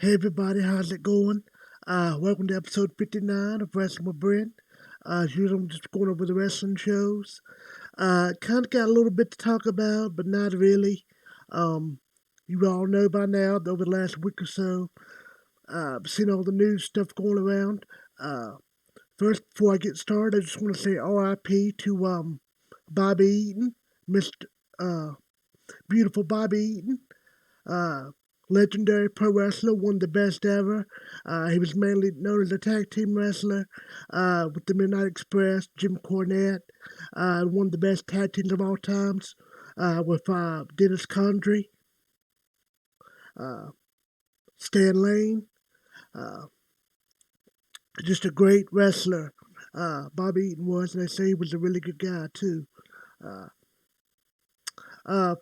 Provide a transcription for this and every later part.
Hey everybody, how's it going? Welcome to episode 59 of Wrestling with Brent. As usual, I'm just going over the wrestling shows. Kind of got a little bit to talk about, but not really. Um, you all know by now that over the last week or so, I've seen all the news stuff going around. Uh, First, before I get started, I just want to say RIP to Bobby Eaton, Mr. Uh, Beautiful Bobby Eaton. Uh, Legendary pro wrestler, one of the best ever. He was mainly known as a tag team wrestler with the Midnight Express, Jim Cornette, one of the best tag teams of all times with Dennis Condrey, uh, Stan Lane. Uh, just a great wrestler. Bobby Eaton was, and they say he was a really good guy too. Uh,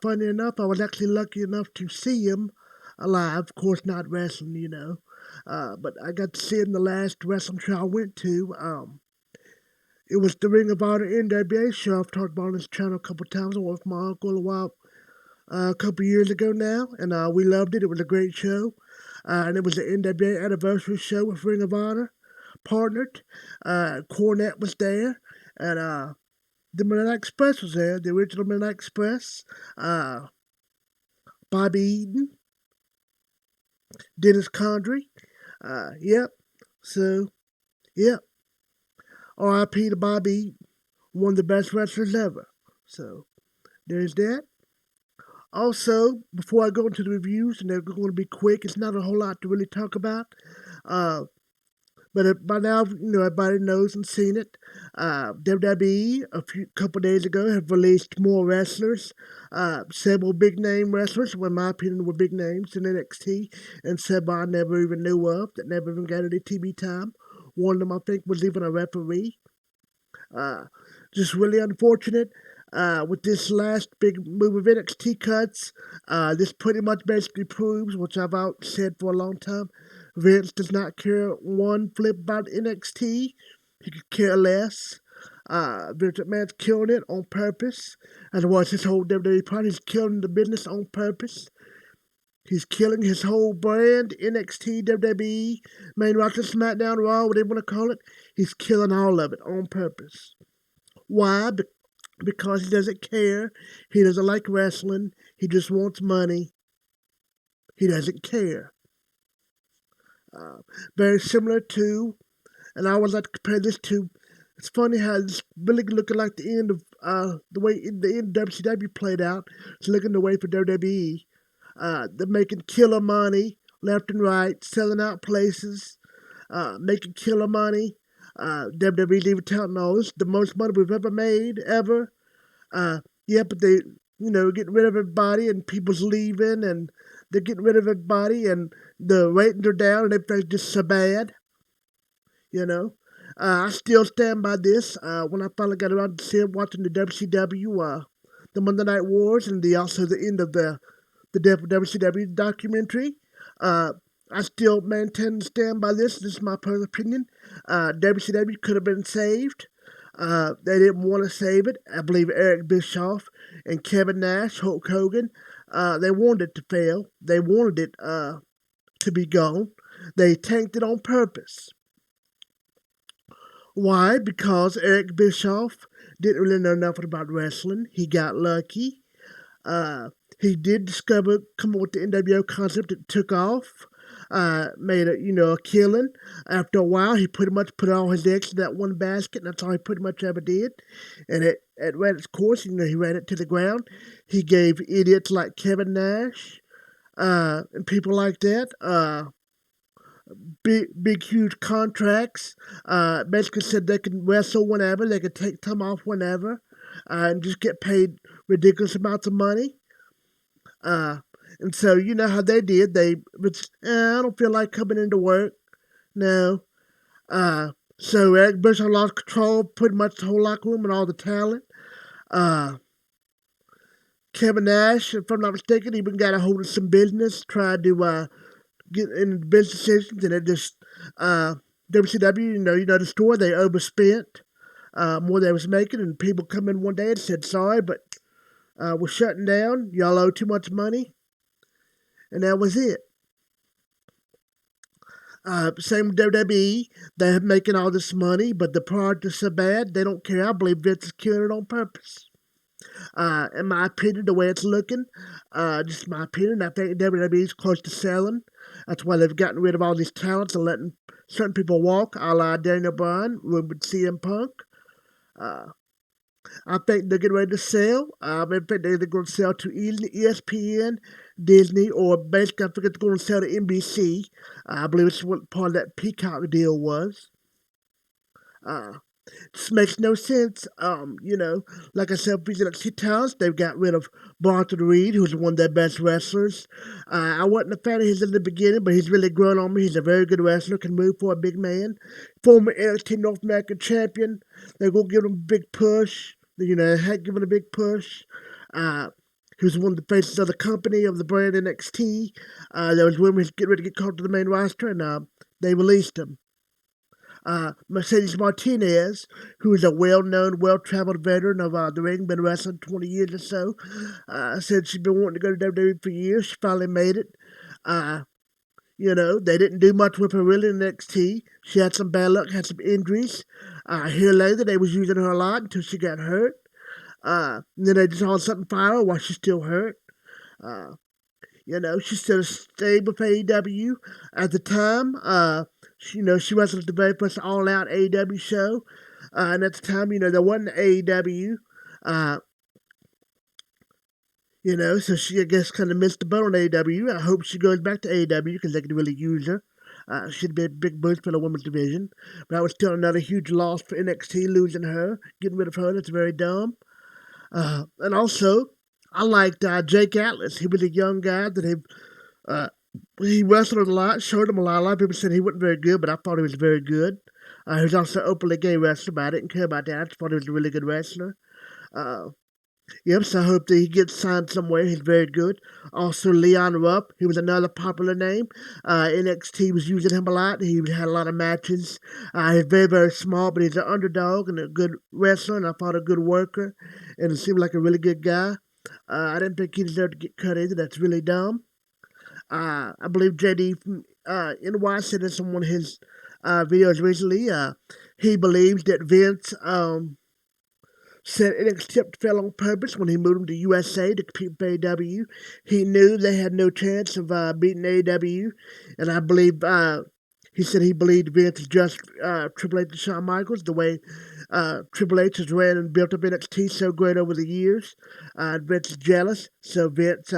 Funny enough, I was actually lucky enough to see him alive. Of course, not wrestling, but I got to see him the last wrestling show I went to. It was the Ring of Honor NWA show. I've talked about on this channel a couple of times. I went with my uncle a couple of years ago now, and we loved it. It was a great show, and it was the NWA anniversary show with Ring of Honor partnered. Cornette was there, and the Midnight Express was there, the original Midnight Express. Uh, Bobby Eaton, Dennis Condrey. Yep. So, yep. R.I.P. to Bobby Eaton, one of the best wrestlers ever. So, there's that. Also, before I go into the reviews, and they're going to be quick, it's not a whole lot to really talk about. Uh, But by now, everybody knows and seen it. WWE a couple days ago have released more wrestlers, several big name wrestlers, well, in my opinion, were big names in NXT, and several I never even knew of that never even got any TV time. One of them, I think, was even a referee. Uh, just really unfortunate. With this last big move of NXT cuts, this pretty much basically proves, which I've out said for a long time, Vince does not care one flip about NXT. He could care less. Vince McMahon's killing it on purpose. As well as his whole WWE part, he's killing the business on purpose. He's killing his whole brand, NXT, WWE, main roster, SmackDown, Raw, whatever you want to call it. He's killing all of it on purpose. Why? Because he doesn't care. He doesn't like wrestling. He just wants money. He doesn't care. Uh, Very similar to, and I always like to compare this to, it's funny how it's really looking like the end of the way the end of WCW played out. It's looking the way for WWE. They're making killer money left and right, selling out places, making killer money. WWE's even telling us the most money we've ever made, ever. Yeah, but they, getting rid of everybody and people's leaving and they're getting rid of everybody and the ratings are down and everything's just so bad, you know. I still stand by this. When I finally got around to watching the WCW, the Monday Night Wars, and also the end of the death of WCW documentary, uh, I still maintain and stand by this. This is my personal opinion. WCW could have been saved. They didn't want to save it. I believe Eric Bischoff and Kevin Nash, Hulk Hogan, they wanted it to fail. They wanted it to be gone. They tanked it on purpose. Why? Because Eric Bischoff didn't really know nothing about wrestling. He got lucky. Uh, he did come up with the NWO concept that took off, made a killing. After a while, he pretty much put all his eggs in that one basket, and that's all he pretty much ever did. And it ran its course. He ran it to the ground. He gave idiots like Kevin Nash and people like that big, huge contracts. Basically said they can wrestle whenever, they could take time off whenever, and just get paid ridiculous amounts of money. Uh, and so you know how they did. I don't feel like coming into work. No. So Eric Bischoff lost control, pretty much the whole locker room and all the talent. Uh, Kevin Nash, if I'm not mistaken, even got a hold of some business, tried to get in business decisions, and it just WCW, the store, they overspent more than they was making, and people come in one day and said, sorry, but we're shutting down. Y'all owe too much money, and that was it. Same with WWE. They're making all this money, but the product is so bad, they don't care. I believe Vince is killing it on purpose. In my opinion, the way it's looking, just my opinion, I think WWE is close to selling. That's why they've gotten rid of all these talents and letting certain people walk, a la Daniel Bryan, with CM Punk. Uh, I think they're getting ready to sell. I think they're either going to sell to ESPN, Disney, or basically, I think it's going to sell to NBC. I believe it's what part of that Peacock deal was. Uh, This makes no sense. Like I said, these NXT talents, they've got rid of Bronson Reed, who's one of their best wrestlers. I wasn't a fan of his in the beginning, but he's really grown on me. He's a very good wrestler, can move for a big man. Former NXT North American champion. They're going to give him a big push. Had given a big push. He was one of the faces of the company, of the brand NXT. There was rumors getting ready to get called to the main roster, and they released him. Mercedes Martinez, who is a well-known, well-traveled veteran of the ring, been wrestling 20 years or so, said she's been wanting to go to WWE for years. She finally made it. They didn't do much with her really in NXT. She had some bad luck, had some injuries. Here later, they was using her a lot until she got hurt. Then they just all of a sudden fire her while she's still hurt. She still stayed with AEW at the time. She wrestled at the very first all-out AEW show. And at the time, there wasn't AEW. So she, I guess, kind of missed the boat on AEW. I hope she goes back to AEW because they could really use her. She'd be a big boost for the women's division. But that was still another huge loss for NXT, losing her, getting rid of her. That's very dumb. And also, I liked Jake Atlas. He was a young guy that he wrestled a lot, showed him a lot. A lot of people said he wasn't very good, but I thought he was very good. He was also an openly gay wrestler, but I didn't care about that. I just thought he was a really good wrestler. So I hope that he gets signed somewhere. He's very good. Also, Leon Ruff, he was another popular name. NXT was using him a lot. He had a lot of matches. He's very, very small, but he's an underdog and a good wrestler, and I thought a good worker, and he seemed like a really good guy. I didn't think he deserved to get cut either. That's really dumb. I believe JD from NY said in one of his videos recently, he believes that Vince said NXT fell on purpose when he moved him to USA to compete with AEW. He knew they had no chance of beating AEW, and I believe he said he believed Vince just Triple H and Shawn Michaels, the way Triple H has ran and built up NXT so great over the years. Vince is jealous, so Vince,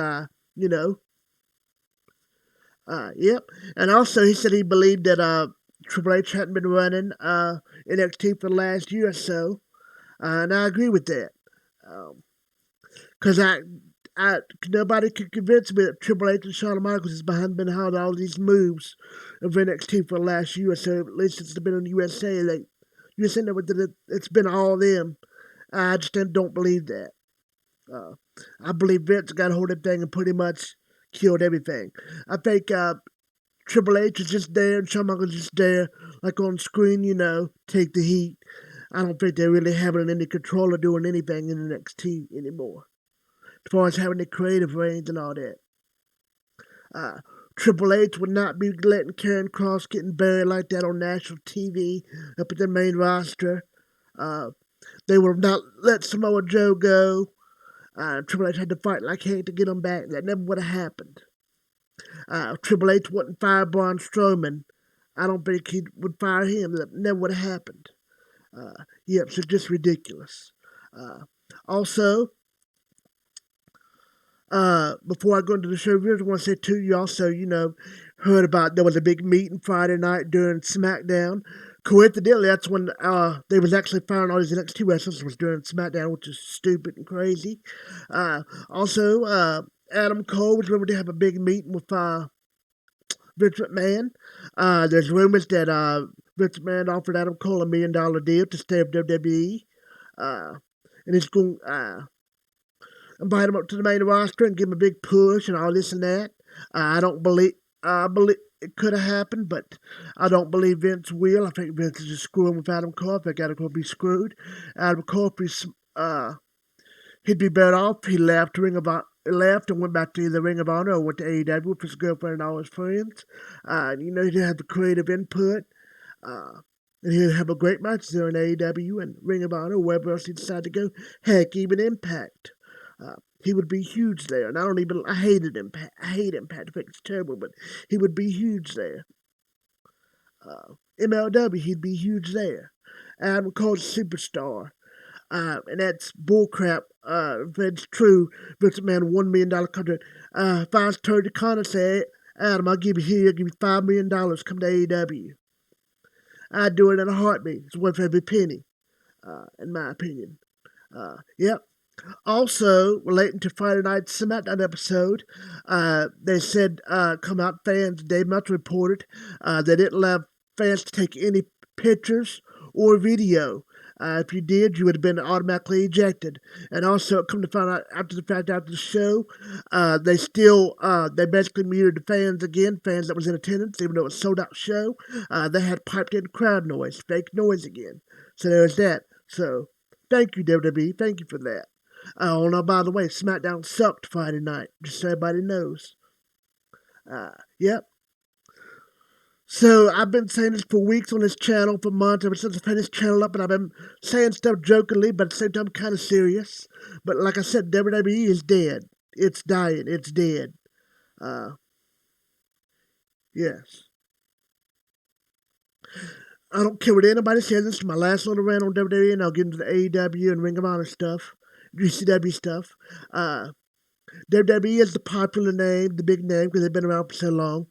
yep. And also, he said he believed that Triple H hadn't been running NXT for the last year or so, and I agree with that. Because nobody could convince me that Triple H and Shawn Michaels is behind all these moves of NXT for the last year or so. At least it's been in the USA. It's been all them. I just don't believe that. I believe Vince got a hold of that thing and pretty much killed everything. I think Triple H is just there and Shawn Michaels is just there, like on screen, take the heat. I don't think they're really having any control or doing anything in NXT anymore, as far as having the creative reins and all that. Triple H would not be letting Karen Cross getting buried like that on national TV up at the main roster. They would have not let Samoa Joe go. Triple H had to fight like heck to get him back. That never would have happened. Triple H wouldn't fire Braun Strowman. I don't think he would fire him. That never would have happened. So just ridiculous. Also, before I go into the show reviews, I want to say too, you also, heard about there was a big meeting Friday night during SmackDown. Coincidentally, that's when they was actually firing all these NXT wrestlers was during SmackDown, which is stupid and crazy. Also, Adam Cole was rumored to have a big meeting with Vince McMahon. There's rumors that Vince McMahon offered Adam Cole $1 million deal to stay with WWE. And he's going to invite him up to the main roster and give him a big push and all this and that. I believe it could have happened, but I don't believe Vince will. I think Vince is just screwing with Adam Cole. I think Adam Cole will be screwed. Adam Cole, he'd be better off. He left Ring of left and went back to the Ring of Honor or went to AEW with his girlfriend and all his friends. He'd have the creative input. Uh, and he'd have a great match there in AEW and Ring of Honor, wherever else he decided to go. Heck, even Impact. He would be huge there. And I hated Impact. I hate Impact. I think it's terrible, but he would be huge there. MLW, he'd be huge there. Adam Cole's superstar. And that's bullcrap. If it's true, Vince McMahon $1 million contract. If I was Tony Khan and say, Adam, I'll give you $5 million, come to AEW. I'd do it in a heartbeat. It's worth every penny, in my opinion. Yep. Also, relating to Friday night's SmackDown episode, they said, come out fans, Dave Meltzer reported, they didn't allow fans to take any pictures or video. If you did, you would have been automatically ejected. And also, come to find out after the show, they basically muted the fans again, fans that was in attendance, even though it was a sold-out show. They had piped-in crowd noise, fake noise again. So there's that. So, thank you, WWE. Thank you for that. Oh, no, by the way, SmackDown sucked Friday night, just so everybody knows. Yep. So, I've been saying this for weeks on this channel, for months, ever since I put this channel up, and I've been saying stuff jokingly, but at the same time, kind of serious. But like I said, WWE is dead. It's dying. It's dead. Yes. I don't care what anybody says. This is my last little rant on WWE, and I'll get into the AEW and Ring of Honor stuff, GCW stuff. WWE is the popular name, the big name, because they've been around for so long.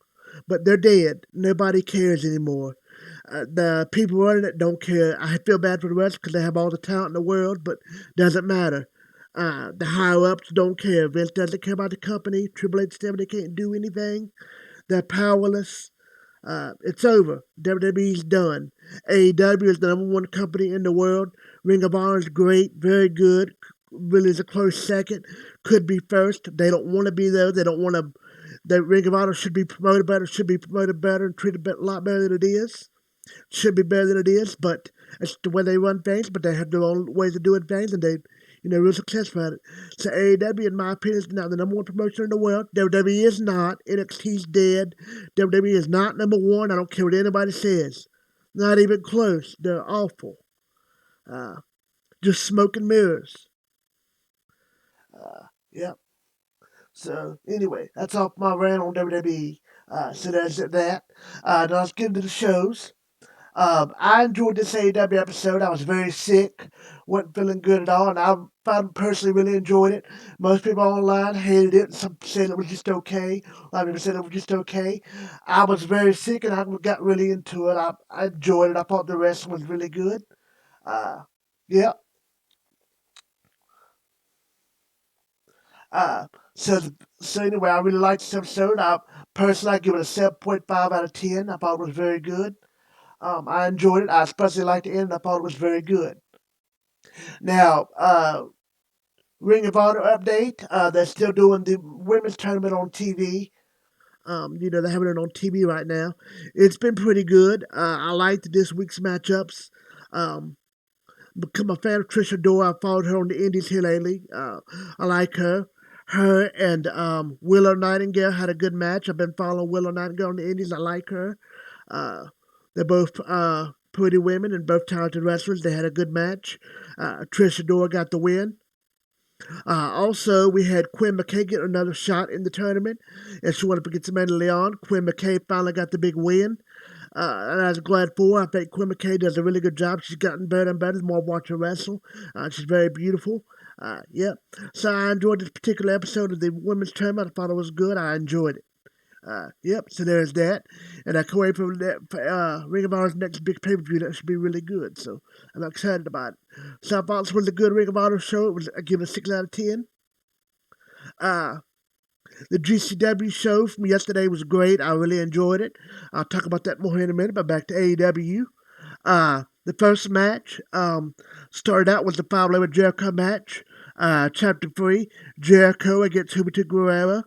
But they're dead. Nobody cares anymore. The people running it don't care. I feel bad for the rest because they have all the talent in the world, but doesn't matter. The higher-ups don't care. Vince doesn't care about the company. Triple H, they can't do anything. They're powerless. It's over. WWE's done. AEW is the number one company in the world. Ring of Honor is great, very good. Really is a close second. Could be first. They don't want to be there. They don't want to. The Ring of Honor should be promoted better, and treated a lot better than it is. Should be better than it is, but it's the way they run things, but they have their own ways of doing things, and they, real successful at it. So AEW, in my opinion, is now the number one promotion in the world. WWE is not. NXT's dead. WWE is not number one. I don't care what anybody says. Not even close. They're awful. Just smoke and mirrors. Yep. So, anyway, that's all my rant on WWE. So that's that. Now let's get into the shows. I enjoyed this AEW episode. I was very sick, wasn't feeling good at all, and I personally really enjoyed it. Most people online hated it, and some said it was just okay. A lot of people said it was just okay. I was very sick, and I got really into it. I enjoyed it. I thought the wrestling was really good. Yeah. Uh, so, so anyway, I really liked this episode. Personally, I give it a 7.5 out of 10. I thought it was very good. I enjoyed it. I especially liked the end. I thought it was very good. Now, Ring of Honor update. They're still doing the women's tournament on TV. They're having it on TV right now. It's been pretty good. I liked this week's matchups. Become a fan of Trisha Dora. I followed her on the Indies here lately. I like her. Her and Willow Nightingale had a good match. I've been following Willow Nightingale on the Indies. I like her. They're both pretty women and both talented wrestlers. They had a good match. Trisha Dora got the win. Also, we had Quinn McKay get another shot in the tournament, and she wanted to get Amanda Leon. Quinn McKay finally got the big win, and I was glad for her. I think Quinn McKay does a really good job. She's gotten better and better the more I watch her wrestle. She's very beautiful. Yep. So I enjoyed this particular episode of the women's tournament. I thought it was good. I enjoyed it. Yep, so there's that. And I can't wait for Ring of Honor's next big pay-per-view. That should be really good, so I'm excited about it. So I thought this was a good Ring of Honor show. I give it a 6 out of 10. The GCW show from yesterday was great. I really enjoyed it. I'll talk about that more in a minute, but back to AEW. The first match started out with the 5-level Jericho match. Chapter 3, Jericho against Humberto Guerrero.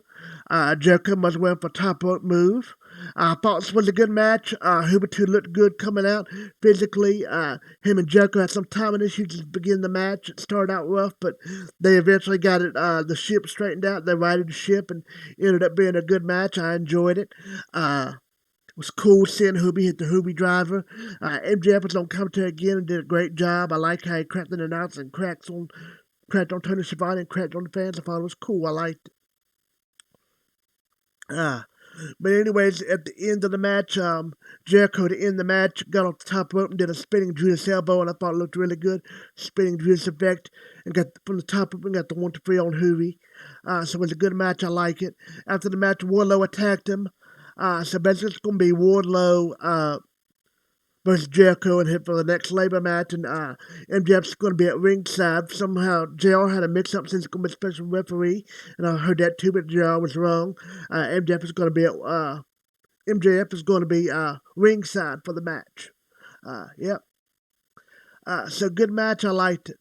Jericho must win for top rope move. I thought this was a good match. Hoover 2 looked good coming out physically. Him and Jericho had some timing issues to begin the match. It started out rough, but they eventually got it. The ship straightened out. They righted the ship and ended up being a good match. I enjoyed it. It was cool seeing Hoobie hit the Hoobie driver. MJF was on commentary again and did a great job. I like how he cracked the announcer and cracked on Tony Schiavone and cracked on the fans. I thought it was cool. I liked it. But anyways, at the end of the match, Jericho to end the match got off the top rope and did a spinning Judas elbow, and I thought it looked really good. Spinning Judas effect, and got from the top rope and got the 1-2-3 on Hoovy. So it was a good match. I like it. After the match, Wardlow attacked him. So basically, it's going to be Wardlow versus Jericho and hit for the next labor match, and MJF's going to be at ringside. Somehow, JR had a mix-up since it's going to be a special referee, and I heard that too, but JR was wrong. MJF is going to be ringside for the match. Yep. So good match. I liked it.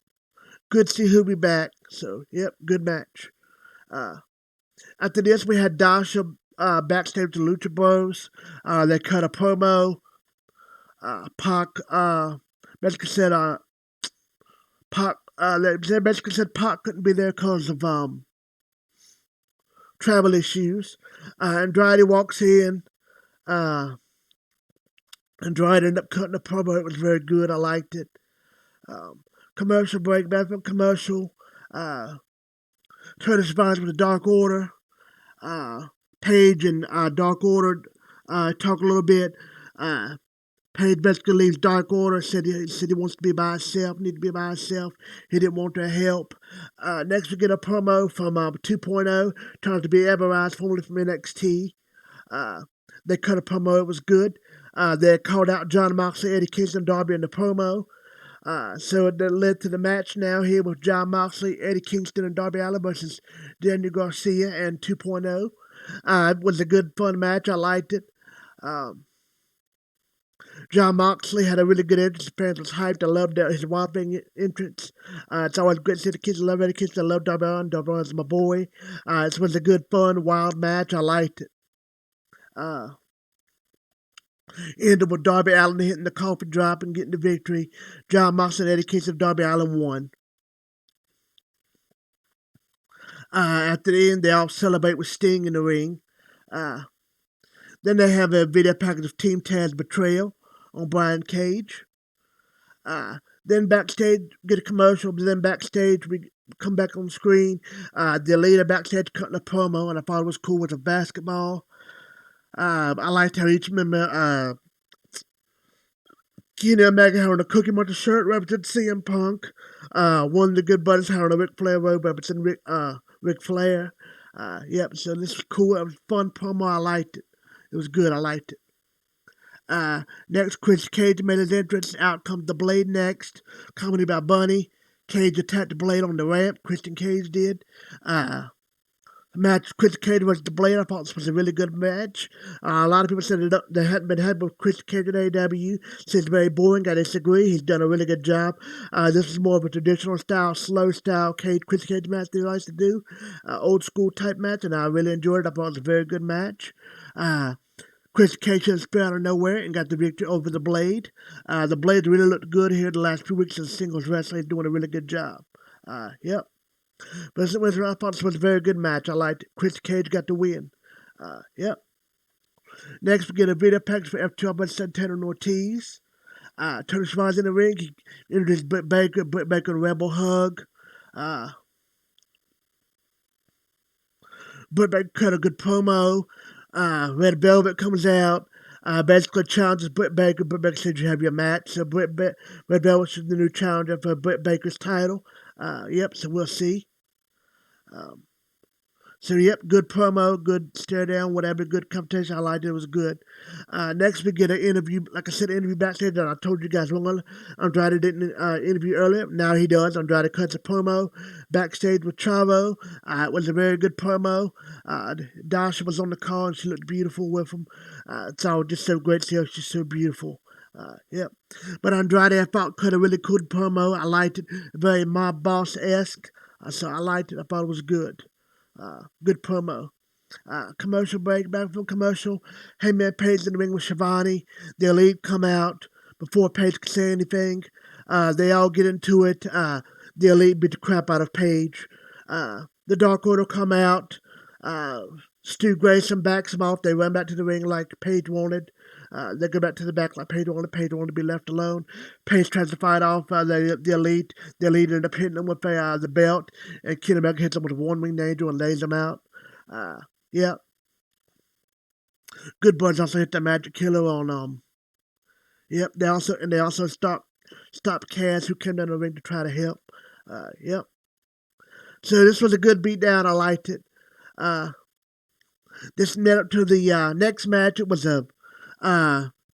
Good to see Hoobie back. So yep, good match. After this, we had Dasha backstage to Lucha Bros. They cut a promo. Pac basically said Pac they basically said Pac couldn't be there because of travel issues. Andrade walks in. Andrade ended up cutting the promo. It was very good. I liked it. Commercial break. Back from commercial. Curtis Vines with the Dark Order. Paige and Dark Order talk a little bit. Paige basically leaves Dark Order, said he wants to be by himself, need to be by himself. He didn't want their help. Next we get a promo from 2.0, trying to be Everrise, formerly from NXT. They cut a promo, it was good. They called out John Moxley, Eddie Kingston, Darby in the promo. So it led to the match now here with John Moxley, Eddie Kingston, and Darby Allin versus Daniel Garcia and 2.0. It was a good, fun match. I liked it. John Moxley had a really good entrance. The fans was hyped. I loved his whopping entrance. It's always great to see the kids. I love Eddie Kingston. I love Darby Allin. Darby Allin's my boy. This was a good, fun, wild match. I liked it. Ended with Darby Allin hitting the coffin drop and getting the victory. John Moxley and Eddie Kingston, Darby Allin won. After the end, they all celebrate with Sting in the ring. Then they have a video package of Team Taz's betrayal on Brian Cage. Then backstage, get a commercial. Then backstage, we come back on screen. The leader backstage cutting a promo, and I thought it was cool with a basketball. I liked how each member, Kenny Omega had on a Cookie Monster shirt representing CM Punk. One of the Good Buddies had on a Ric Flair robe representing Ric Flair. Yep, so this was cool. It was a fun promo. I liked it. It was good. I liked it. Next, Chris Cage made his entrance. Out comes the Blade next. Comedy by Bunny. Cage attacked the Blade on the ramp. Christian Cage did. Match Chris Cage versus the Blade. I thought this was a really good match. A lot of people said they hadn't been had with Chris Cage at AEW. Says very boring. I disagree. He's done a really good job. This is more of a traditional style, slow style Chris Cage match that he likes to do. Old school type match, and I really enjoyed it. I thought it was a very good match. Chris Cage just fell out of nowhere and got the victory over the Blade. The Blade really looked good here the last few weeks in singles wrestling. He's doing a really good job. Yep. But I thought this was a very good match. I liked it. Chris Cage got the win. Yep. Next, we get a video package for F12 by Santana and Ortiz. Tony Schiavone's in the ring. He introduced Britt Baker, Rebel Hug. Britt Baker cut a good promo. Red Velvet comes out. Basically challenges Britt Baker. Britt Baker said you have your match. So Red Velvet is the new challenger for Britt Baker's title. Yep, so we'll see. So, yep, good promo, good stare down, whatever, good competition. I liked it. It was good. Next, we get an interview. Like I said, an interview backstage that I told you guys wrong. Andrade didn't interview earlier. Now he does. Andrade cuts a promo backstage with Chavo. It was a very good promo. Dasha was on the call, and she looked beautiful with him. It's all just so great to see her. She's so beautiful. Yep. But Andrade, I thought, cut a really cool promo. I liked it. Very Mob Boss-esque. So I liked it. I thought it was good. Good promo. Commercial break, back from commercial. Hangman Page in the ring with Shivani. The Elite come out before Page can say anything. They all get into it. The Elite beat the crap out of Page. The Dark Order come out. Stu Grayson backs them off. They run back to the ring like Page wanted. They go back to the back like Page wanted. Page wanted to be left alone. Page tries to fight off the Elite. The Elite end up hitting them with the belt. And Kenny Omega hits them with a one-winged angel and lays them out. Yeah. Good Buds also hit the Magic Killer on Yep. They also stopped Cass, who came down the ring to try to help. Yep. So this was a good beatdown. I liked it. This led up to the next match. It was a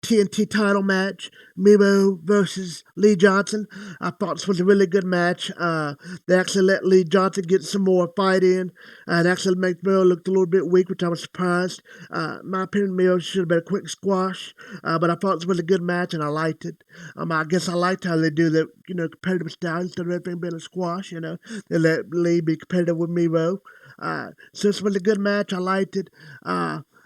TNT title match. Miro versus Lee Johnson. I thought this was a really good match. They actually let Lee Johnson get some more fight in. And actually make Miro look a little bit weak, which I was surprised. In my opinion, Miro should have been a quick squash. But I thought this was a good match, and I liked it. I guess I liked how they do the competitive style instead of everything being a squash. They let Lee be competitive with Miro. So this was a good match. I liked it.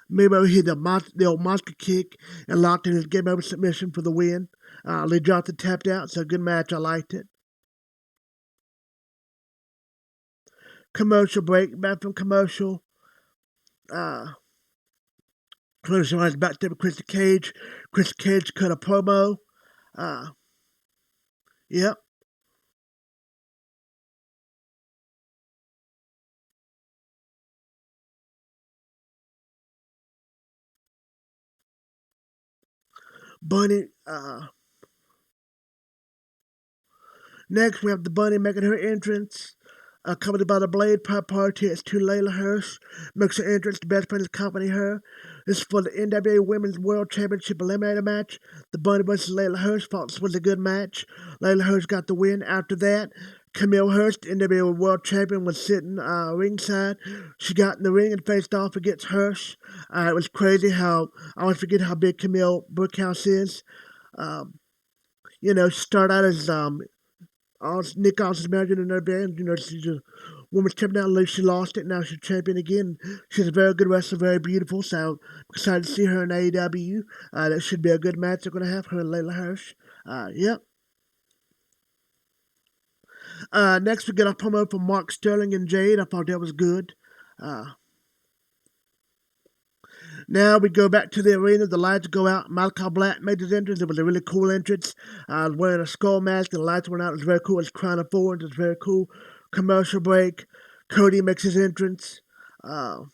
Miro hit the old monster kick and locked in his game over submission for the win. Lee Johnson tapped out, so good match. I liked it. Commercial break. Back from commercial. Commercial was back there with Christian Cage. Christian Cage cut a promo. Yep. Bunny. Next, we have the Bunny making her entrance. Accompanied by the Blade Pop Party, it's to Layla Hirsch. Makes her entrance, the best friends accompany her. This is for the NWA Women's World Championship Eliminator match. The Bunny versus Layla Hirsch. Thought this was a good match. Layla Hirsch got the win. After that, Camille Hurst, NWA World Champion, was sitting ringside. She got in the ring and faced off against Hirsch. It was crazy how, I always forget how big Camille Brookhouse is. She started out as Nick Austin's manager in their band. She's a women's champion now. She lost it. Now she's champion again. She's a very good wrestler, very beautiful. So I'm excited to see her in AEW. That should be a good match they're going to have, her and Layla Hirsch. Yep. Next, we get a promo from Mark Sterling and Jade. I thought that was good. Now we go back to the arena. The lights go out. Malachi Black made his entrance. It was a really cool entrance. Wearing a skull mask and the lights went out. It was very cool. It was Crown of Thorns. It was very cool. Commercial break. Cody makes his entrance. It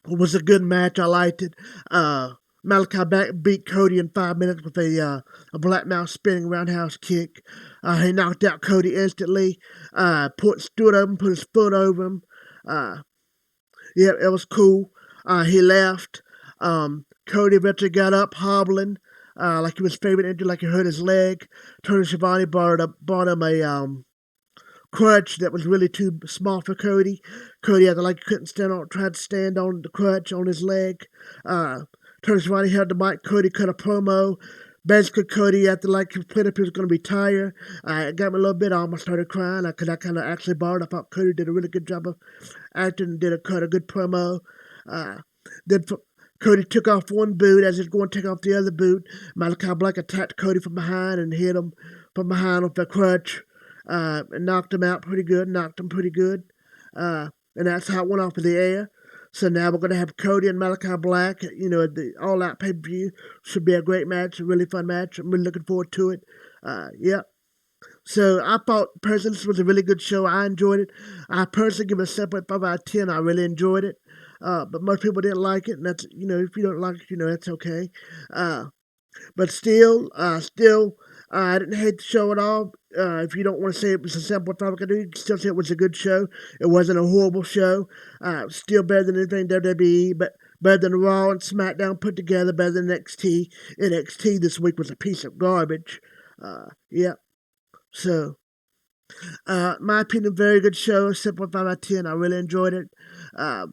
was a good match. I liked it. Malachi Black beat Cody in 5 minutes with a Black Mouse spinning roundhouse kick. He knocked out Cody instantly. Stood over him, put his foot over him. It was cool. He left. Cody eventually got up, hobbling, like he was favorite injured, like he hurt his leg. Tony Schiavone brought him a crutch that was really too small for Cody. Cody couldn't tried to stand on the crutch on his leg. Tony Schiavone held the mic. Cody cut a promo. Basically, Cody, after he played up, he was going to be tired. It got me a little bit. I almost started crying because I kind of actually borrowed. I thought Cody did a really good job of acting and cut a good promo. Then Cody took off one boot. As he was going to take off the other boot, Malachi Black attacked Cody from behind and hit him from behind with the crutch and knocked him out pretty good. And that's how it went off of the air. So now we're going to have Cody and Malachi Black, at the all-out pay-per-view. Should be a great match, a really fun match. I'm really looking forward to it. Yep. So I thought, personally, this was a really good show. I enjoyed it. I personally give it a 7.5 out of 10. I really enjoyed it. But most people didn't like it, and that's, if you don't like it, that's okay. But still, I didn't hate the show at all. If you don't want to say it was a 7.5, you can still say it was a good show. It wasn't a horrible show. Still better than anything WWE, but better than Raw and SmackDown put together, better than NXT. NXT this week was a piece of garbage. Yep. So, my opinion, very good show, 7.5 out of 10. I really enjoyed it.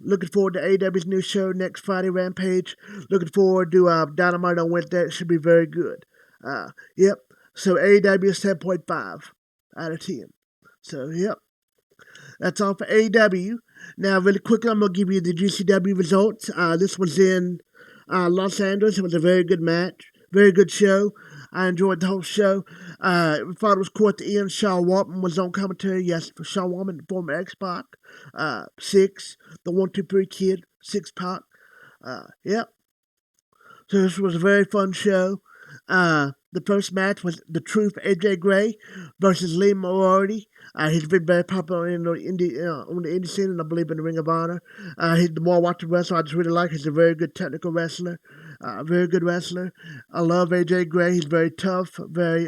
Looking forward to AEW's new show next Friday, Rampage. Looking forward to Dynamite on Wednesday. It should be very good. Yep. So AEW is 7.5 out of 10. So, yep. That's all for AEW. Now, really quickly, I'm going to give you the GCW results. This was in Los Angeles. It was a very good match, very good show. I enjoyed the whole show. We thought it was cool at the end. Sean Waltman was on commentary. Yes, for Sean Waltman, the former X-Pac. Six, the 1-2-3 Kid, 6-Pac. Yep. So this was a very fun show. The first match was The Truth, AJ Gray versus Lee Moriarty. He's been very popular in the indie scene, and I believe in the Ring of Honor. He's the more I watch him wrestle, I just really like. He's a very good technical wrestler, very good wrestler. I love AJ Gray. He's very tough, very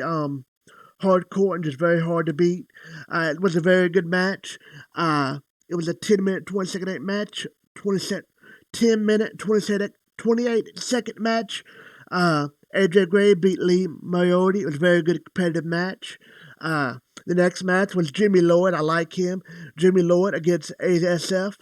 hardcore, and just very hard to beat. It was a very good match. It was a 10-minute, 20-second match, 10-minute, 28-second match. AJ Gray beat Lee Moriarty. It was a very good competitive match. The next match was Jimmy Lloyd. I like him. Jimmy Lloyd against ASF.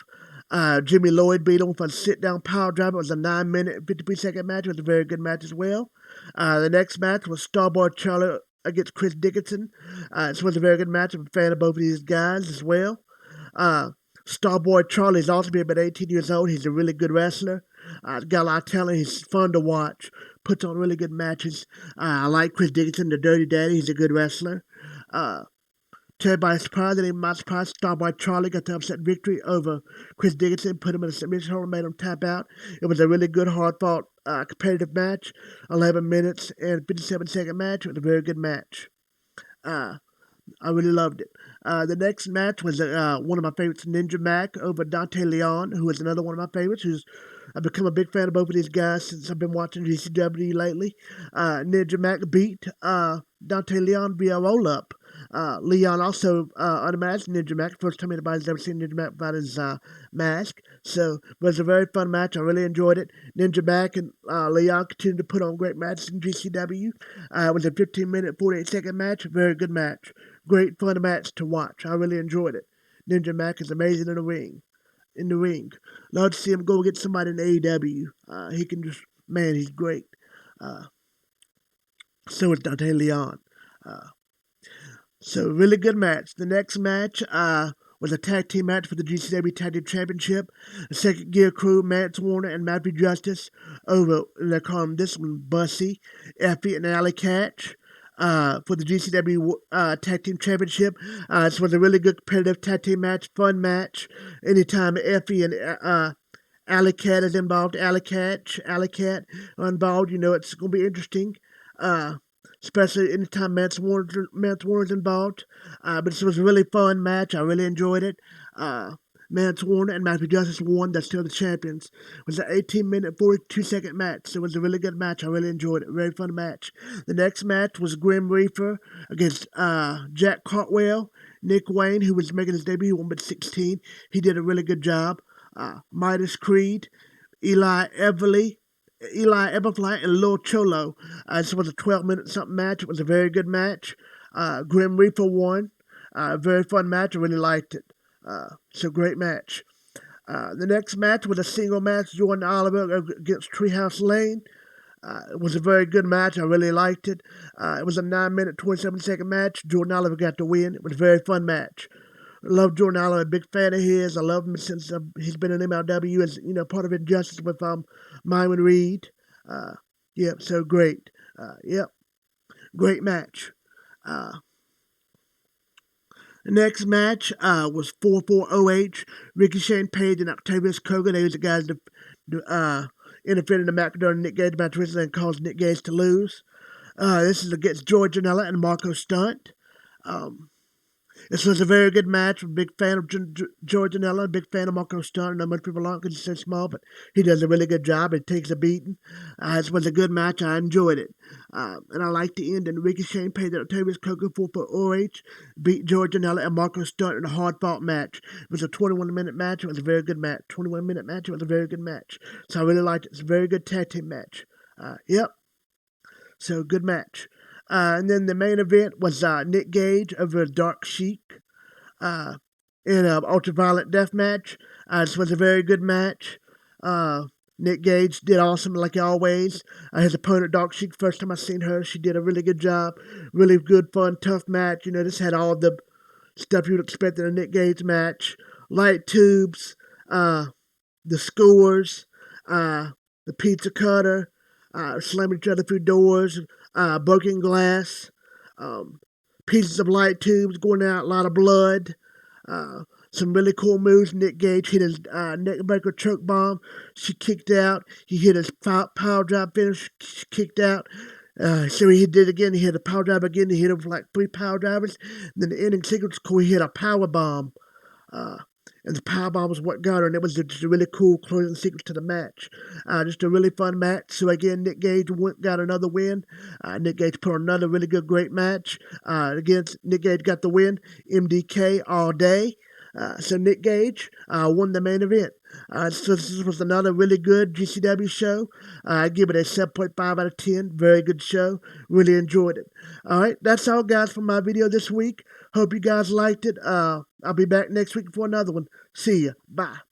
Jimmy Lloyd beat him with a sit-down power driver. It was a 9-minute, 53-second match. It was a very good match as well. The next match was Starboy Charlie against Chris Dickinson. This was a very good match. I'm a fan of both of these guys as well. Starboy Charlie is also about 18 years old. He's a really good wrestler. Got a lot of talent. He's fun to watch. Puts on really good matches. I like Chris Dickinson, the Dirty Daddy. He's a good wrestler. To everybody's surprise, and even my surprise, Starboy Charlie got the upset victory over Chris Dickinson, put him in a submission hold, made him tap out. It was a really good, hard-fought, competitive match. 11 minutes and 57-second match. It was a very good match. I really loved it. The next match was one of my favorites, Ninja Mac over Dante Leon, who is another one of my favorites. I've become a big fan of both of these guys since I've been watching GCW lately. Ninja Mac beat Dante Leon via roll-up. Leon also unmasked Ninja Mac. First time anybody's ever seen Ninja Mac without his mask. So it was a very fun match. I really enjoyed it. Ninja Mac and Leon continued to put on great matches in GCW. It was a 15-minute, 48-second match. Very good match. Great fun match to watch. I really enjoyed it. Ninja Mac is amazing in the ring. Love to see him go against somebody in AEW. He can just, man, he's great. So is Dante Leon. So, really good match. The next match was a tag team match for the GCW Tag Team Championship. The Second Gear Crew, Mance Warner and Matthew Justice over, they're calling this one Bussy, Effie, and Alley Catch. For the GCW Tag Team Championship. This was a really good competitive tag team match, fun match. Anytime Effie and Alley Cat is involved, Alley Cat are involved, it's going to be interesting. Especially anytime Mance Warner's involved. But this was a really fun match. I really enjoyed it. Mance Warner and Matthew Justice won. They're still the champions. It was an 18-minute, 42-second match. So it was a really good match. I really enjoyed it. Very fun match. The next match was Grim Reaper against Jack Cartwell. Nick Wayne, who was making his debut, he won by 16. He did a really good job. Midas Creed, Eli Everfly, and Lil Cholo. This was a 12-minute something match. It was a very good match. Grim Reaper won. Very fun match. I really liked it. So great match. The next match was a single match, Jordan Oliver against Treehouse Lane. It was a very good match. I really liked it. It was a 9-minute, 27-second match. Jordan Oliver got the win. It was a very fun match. I love Jordan Oliver. A big fan of his. I love him since he's been in MLW as part of Injustice with Myron Reed. Yep. So great. Yep. Great match. The next match was 4-4-OH, Ricochet Page and Octavius Koga. They was the guys that interfered in the McIntyre and Nick Gage match recently and caused Nick Gage to lose. This is against George Janela and Marco Stunt. This was a very good match. I'm a big fan of George Janela, a big fan of Marco Stunt. I know most people aren't because he's so small, but he does a really good job. He takes a beating. This was a good match. I enjoyed it. And I liked the end. And Ricochet Page and Octavius Koga 4-4-OH beat George Janela and Marco Stunt in a hard-fought match. It was a 21-minute match. It was a very good match. 21-minute match. It was a very good match. So I really liked it. It's a very good tag team match. Yep. So good match. And then the main event was Nick Gage over Dark Sheik in an ultraviolet death match. This was a very good match. Nick Gage did awesome like always. His opponent, Dark Sheik, first time I seen her, she did a really good job. Really good, fun, tough match. This had all the stuff you'd expect in a Nick Gage match. light tubes, the skewers, the pizza cutter, slamming each other through doors, broken glass, um, pieces of light tubes going out, a lot of blood. Uh, some really cool moves. Nick Gage hit his neckbreaker choke bomb. She kicked out. He hit his power drive finish. She kicked out. So he did it again. He hit a power drive again. He hit him for like 3 power drivers. And then the ending sequence was cool. He hit a power bomb. Uh, and the powerbomb was what got her, and it was just a really cool closing sequence to the match. Just a really fun match. So again, Nick Gage got another win. Nick Gage put on another really good, great match. Again, Nick Gage got the win. MDK all day. So Nick Gage won the main event. So this was another really good GCW show. I give it a 7.5 out of 10. Very good show. Really enjoyed it. All right, that's all, guys, for my video this week. Hope you guys liked it. I'll be back next week for another one. See ya. Bye.